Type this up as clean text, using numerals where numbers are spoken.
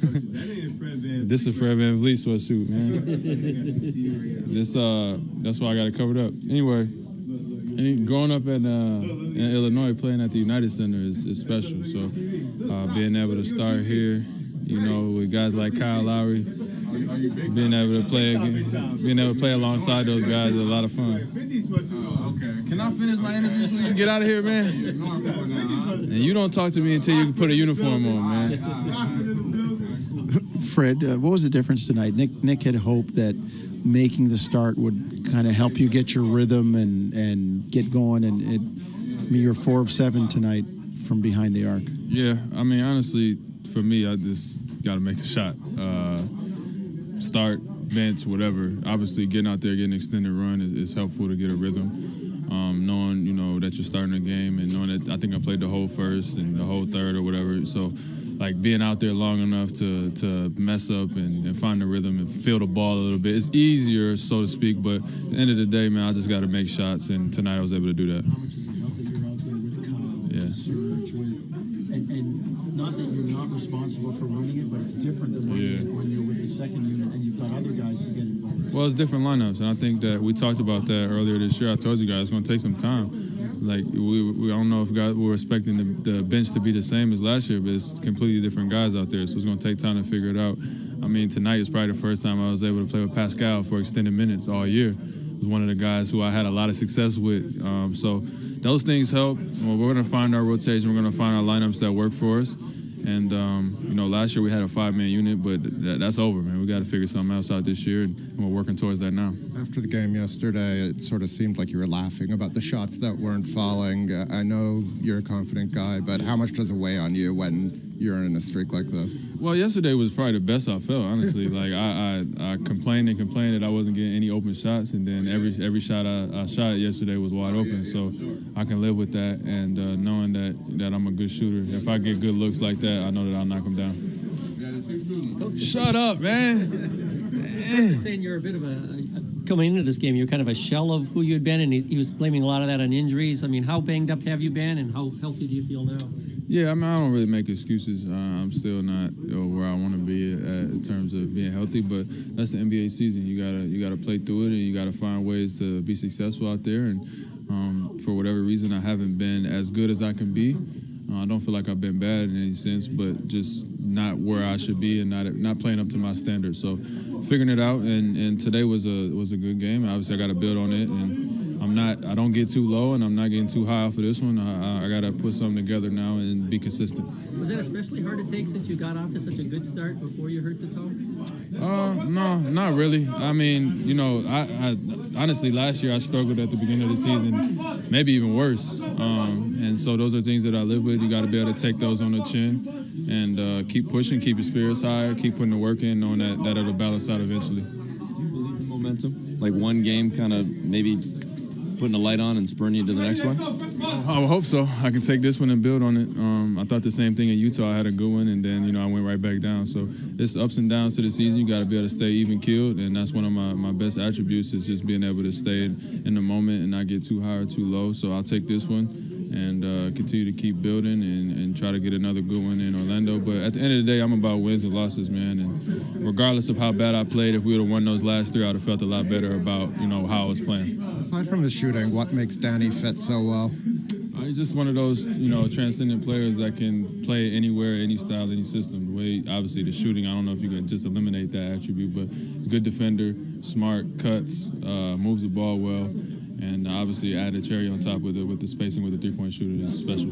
This is Fred Van Vleet sweatsuit, man. That's why I got it covered up. Anyway, growing up in Illinois, playing at the United Center is special. So being able to start here, with guys like Kyle Lowry, being able to play alongside those guys is a lot of fun. Okay. Can I finish my interview so you can get out of here, man? And you don't talk to me until you put a uniform on, man. Fred, what was the difference tonight? Nick had hoped that making the start would kind of help you get your rhythm and get going, and you're 4 of 7 tonight from behind the arc. Yeah, I mean, honestly, for me, I just got to make a shot. Start, bench, whatever. Obviously, getting out there, getting an extended run is helpful to get a rhythm. Knowing, that you're starting a game and knowing that I think I played the whole first and the whole third or whatever. So, like, being out there long enough to mess up and find the rhythm and feel the ball a little bit. It's easier, so to speak, but at the end of the day, man, I just got to make shots, and tonight I was able to do that. How much does it help that you're out there with Kyle, Serge, and not that you're not responsible for running it, but it's different than running it when you're with the second unit and you've got other guys to get involved. Well, it's different lineups, and I think that we talked about that earlier this year. I told you guys it's going to take some time. Like, we don't know if we're expecting the bench to be the same as last year, but it's completely different guys out there, so it's going to take time to figure it out. I mean, tonight is probably the first time I was able to play with Pascal for extended minutes all year. He was one of the guys who I had a lot of success with. So those things help. Well, we're going to find our rotation. We're going to find our lineups that work for us. And, last year we had a 5-man unit, but that's over, man. We got to figure something else out this year, and we're working towards that now. After the game yesterday, it sort of seemed like you were laughing about the shots that weren't falling. I know you're a confident guy, but how much does it weigh on you when you're in a streak like this? Well, yesterday was probably the best I felt, honestly. Like, I complained that I wasn't getting any open shots, and then every shot I shot yesterday was wide open. So I can live with that, and knowing that I'm a good shooter. If I get good looks like that, I know that I'll knock them down. Shut up, man. You're saying you're a bit of coming into this game, you're kind of a shell of who you had been, and he was blaming a lot of that on injuries. I mean, how banged up have you been, and how healthy do you feel now? Yeah, I mean, I don't really make excuses. I'm still not where I want to be in terms of being healthy, but that's the NBA season. You gotta play through it, and you gotta find ways to be successful out there. And for whatever reason, I haven't been as good as I can be. I don't feel like I've been bad in any sense, but just not where I should be and not playing up to my standards. So figuring it out, and today was a good game. Obviously, I got to build on it, and I don't get too low, and I'm not getting too high off of this one. I got to put something together now and be consistent. Was that especially hard to take since you got off to such a good start before you hurt the toe? No, not really. I mean, I honestly, last year I struggled at the beginning of the season, maybe even worse. And so those are things that I live with. You got to be able to take those on the chin and keep pushing, keep your spirits high, keep putting the work in, knowing that it'll balance out eventually. Do you believe in momentum? Like one game kind of maybe putting a light on and spurring you to the next one? I would hope so. I can take this one and build on it. I thought the same thing in Utah. I had a good one, and then, I went right back down. So it's ups and downs to the season. You got to be able to stay even-keeled, and that's one of my best attributes is just being able to stay in the moment and not get too high or too low. So I'll take this one and continue to keep building and try to get another good one in Orlando. But at the end of the day, I'm about wins and losses, man. And regardless of how bad I played, if we would have won those last 3, I would have felt a lot better about, how I was playing. Aside from the shooting, what makes Danny fit so well? He's just one of those, transcendent players that can play anywhere, any style, any system. The way, obviously, the shooting, I don't know if you can just eliminate that attribute, but he's a good defender, smart, cuts, moves the ball well, and obviously add a cherry on top with the spacing with the three-point shooter is special.